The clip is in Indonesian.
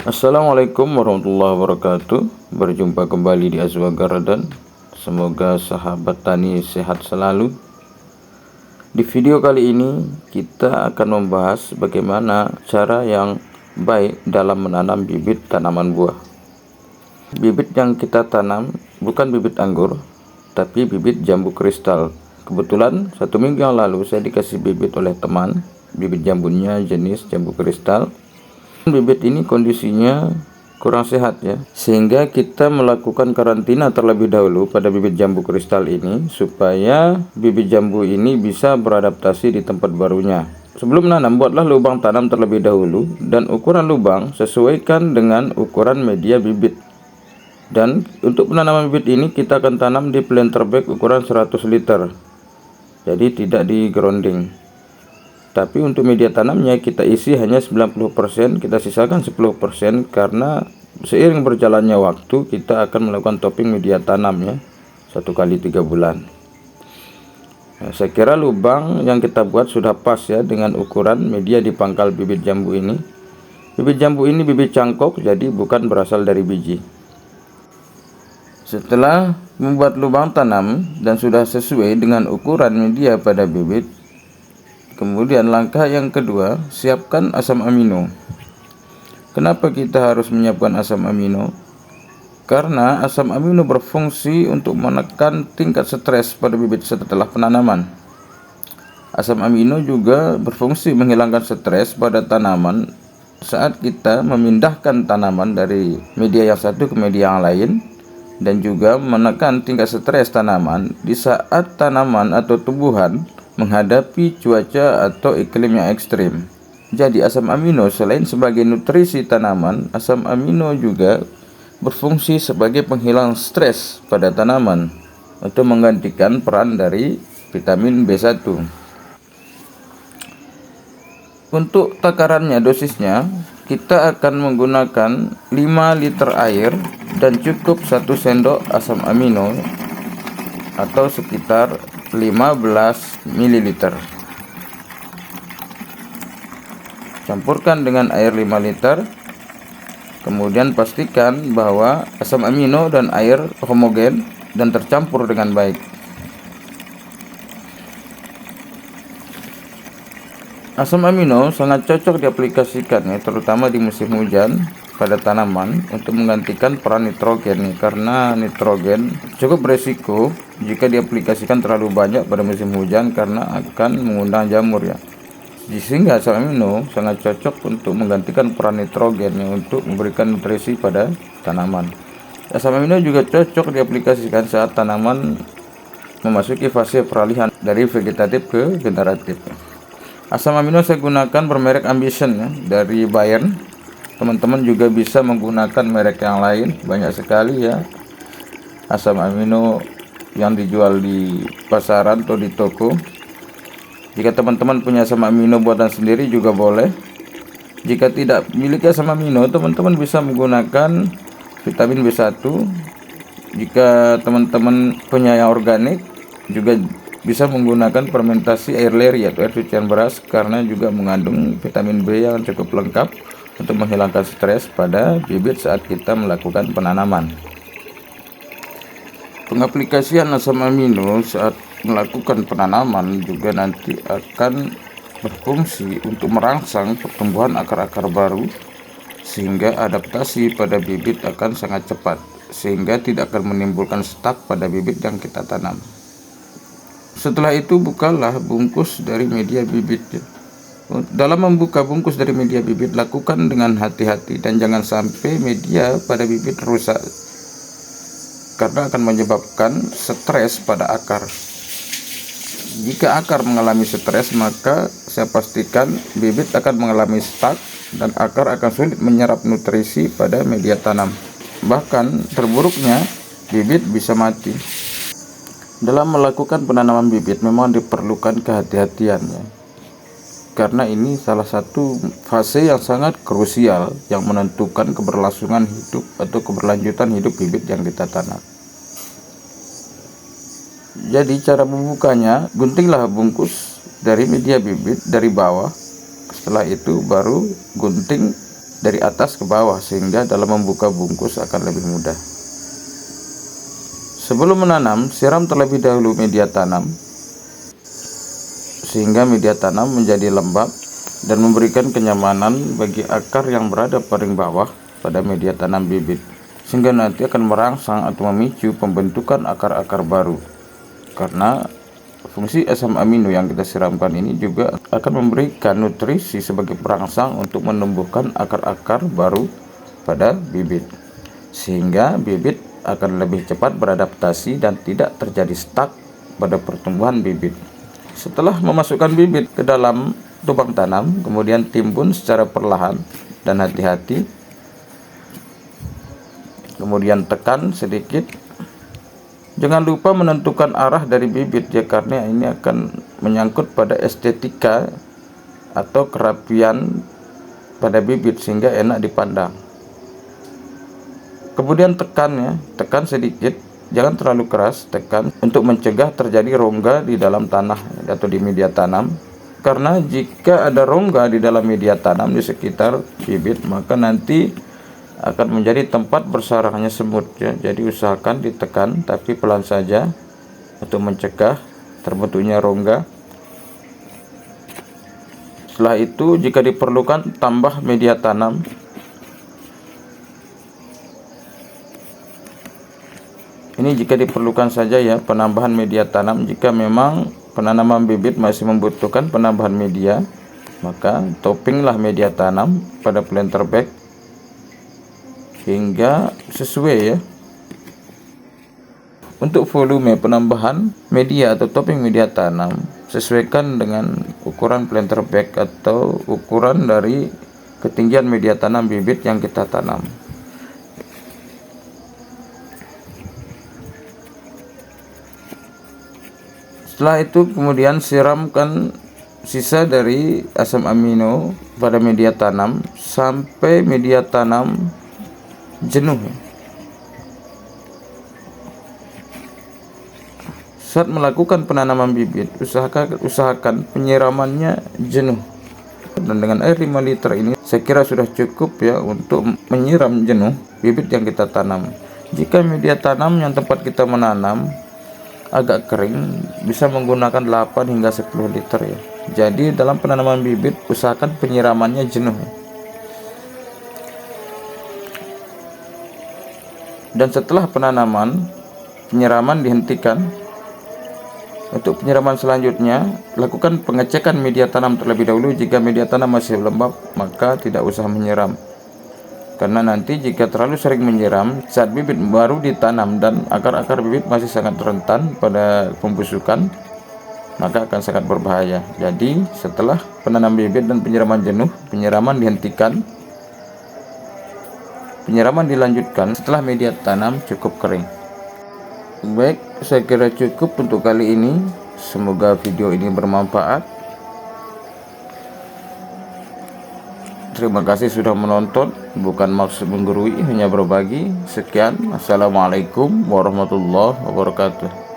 Assalamualaikum warahmatullahi wabarakatuh. Berjumpa kembali di Azwa Garden. Semoga sahabat tani sehat selalu. Di video kali ini kita akan membahas bagaimana cara yang baik dalam menanam bibit tanaman buah. Bibit yang kita tanam bukan bibit anggur, tapi bibit jambu kristal. Kebetulan 1 minggu yang lalu saya dikasih bibit oleh teman. Bibit jambunya jenis jambu kristal. Bibit ini kondisinya kurang sehat ya, sehingga kita melakukan karantina terlebih dahulu pada bibit jambu kristal ini supaya bibit jambu ini bisa beradaptasi di tempat barunya. Sebelum menanam, buatlah lubang tanam terlebih dahulu, dan ukuran lubang sesuaikan dengan ukuran media bibit. Dan untuk penanaman bibit ini kita akan tanam di planter bag ukuran 100 liter, jadi tidak di grounding. Tapi untuk media tanamnya kita isi hanya 90%, kita sisakan 10% karena seiring berjalannya waktu kita akan melakukan topping media tanam ya, 1 kali 3 bulan. Nah, saya kira lubang yang kita buat sudah pas ya dengan ukuran media di pangkal bibit jambu ini. Bibit jambu ini bibit cangkok, jadi bukan berasal dari biji. Setelah membuat lubang tanam dan sudah sesuai dengan ukuran media pada bibit, kemudian langkah yang kedua, siapkan asam amino. Kenapa kita harus menyiapkan asam amino? Karena asam amino berfungsi untuk menekan tingkat stres pada bibit setelah penanaman. Asam amino juga berfungsi menghilangkan stres pada tanaman saat kita memindahkan tanaman dari media yang satu ke media yang lain, dan juga menekan tingkat stres tanaman di saat tanaman atau tumbuhan menghadapi cuaca atau iklim yang ekstrim. Jadi asam amino selain sebagai nutrisi tanaman, asam amino juga berfungsi sebagai penghilang stres pada tanaman untuk menggantikan peran dari vitamin B1. Untuk takarannya, dosisnya kita akan menggunakan 5 liter air dan cukup 1 sendok asam amino atau sekitar 15 ml. Campurkan dengan air 5 liter. Kemudian pastikan bahwa asam amino dan air homogen dan tercampur dengan baik. Asam amino sangat cocok diaplikasikan ya, terutama di musim hujan pada tanaman untuk menggantikan peran nitrogen, karena nitrogen cukup beresiko jika diaplikasikan terlalu banyak pada musim hujan karena akan mengundang jamur ya. Sehingga asam amino sangat cocok untuk menggantikan peran nitrogen untuk memberikan nutrisi pada tanaman. Asam amino juga cocok diaplikasikan saat tanaman memasuki fase peralihan dari vegetatif ke generatif. Asam amino saya gunakan bermerek Ambition ya, dari Bayern. Teman-teman juga bisa menggunakan merek yang lain, banyak sekali ya asam amino yang dijual di pasaran atau di toko. Jika teman-teman punya asam amino buatan sendiri juga boleh. Jika tidak memiliki asam amino, teman-teman bisa menggunakan vitamin B1. Jika teman-teman punya yang organik, juga bisa menggunakan fermentasi air leri atau air cucian beras, karena juga mengandung vitamin B yang cukup lengkap untuk menghilangkan stres pada bibit saat kita melakukan penanaman. Pengaplikasian asam amino saat melakukan penanaman juga nanti akan berfungsi untuk merangsang pertumbuhan akar-akar baru, sehingga adaptasi pada bibit akan sangat cepat, sehingga tidak akan menimbulkan stuck pada bibit yang kita tanam. Setelah itu bukalah bungkus dari media bibit. Dalam membuka bungkus dari media bibit, lakukan dengan hati-hati dan jangan sampai media pada bibit rusak, karena akan menyebabkan stres pada akar. Jika akar mengalami stres, maka saya pastikan bibit akan mengalami stuck dan akar akan sulit menyerap nutrisi pada media tanam. Bahkan terburuknya bibit bisa mati. Dalam melakukan penanaman bibit memang diperlukan kehati-hatian ya, karena ini salah satu fase yang sangat krusial yang menentukan keberlangsungan hidup atau keberlanjutan hidup bibit yang kita tanam. Jadi cara membukanya, guntinglah bungkus dari media bibit dari bawah. Setelah itu baru gunting dari atas ke bawah, sehingga dalam membuka bungkus akan lebih mudah. Sebelum menanam, siram terlebih dahulu media tanam sehingga media tanam menjadi lembab dan memberikan kenyamanan bagi akar yang berada paling bawah pada media tanam bibit, sehingga nanti akan merangsang atau memicu pembentukan akar-akar baru. Karena fungsi asam amino yang kita siramkan ini juga akan memberikan nutrisi sebagai perangsang untuk menumbuhkan akar-akar baru pada bibit, sehingga bibit akan lebih cepat beradaptasi dan tidak terjadi stuck pada pertumbuhan bibit. Setelah memasukkan bibit ke dalam lubang tanam, kemudian timbun secara perlahan dan hati-hati, kemudian tekan sedikit. Jangan lupa menentukan arah dari bibit ya, karena ini akan menyangkut pada estetika atau kerapian pada bibit sehingga enak dipandang. Kemudian tekan ya, tekan sedikit, jangan terlalu keras, tekan untuk mencegah terjadi rongga di dalam tanah atau di media tanam. Karena jika ada rongga di dalam media tanam di sekitar bibit, maka nanti akan menjadi tempat bersarangnya semut ya. Jadi usahakan ditekan tapi pelan saja untuk mencegah terbentuknya rongga. Setelah itu, jika diperlukan, tambah media tanam. Ini jika diperlukan saja ya, penambahan media tanam. Jika memang penanaman bibit masih membutuhkan penambahan media, maka toppinglah media tanam pada planter bag hingga sesuai ya. Untuk volume penambahan media atau topping media tanam, sesuaikan dengan ukuran planter bag atau ukuran dari ketinggian media tanam bibit yang kita tanam. Setelah itu kemudian siramkan sisa dari asam amino pada media tanam sampai media tanam jenuh. Saat melakukan penanaman bibit, usahakan penyiramannya jenuh. Dan dengan air 5 liter ini saya kira sudah cukup ya untuk menyiram jenuh bibit yang kita tanam. Jika media tanam yang tempat kita menanam agak kering, bisa menggunakan 8 hingga 10 liter ya. Jadi dalam penanaman bibit usahakan penyiramannya jenuh. Dan setelah penanaman, penyiraman dihentikan. Untuk penyiraman selanjutnya, lakukan pengecekan media tanam terlebih dahulu. Jika media tanam masih lembab, maka tidak usah menyiram. Karena nanti jika terlalu sering menyiram saat bibit baru ditanam dan akar-akar bibit masih sangat rentan pada pembusukan, maka akan sangat berbahaya. Jadi setelah penanam bibit dan penyiraman jenuh, penyiraman dihentikan, penyiraman dilanjutkan setelah media tanam cukup kering. Baik, saya kira cukup untuk kali ini. Semoga video ini bermanfaat. Terima kasih sudah menonton. Bukan maksud menggurui, hanya berbagi. Sekian. Assalamualaikum warahmatullahi wabarakatuh.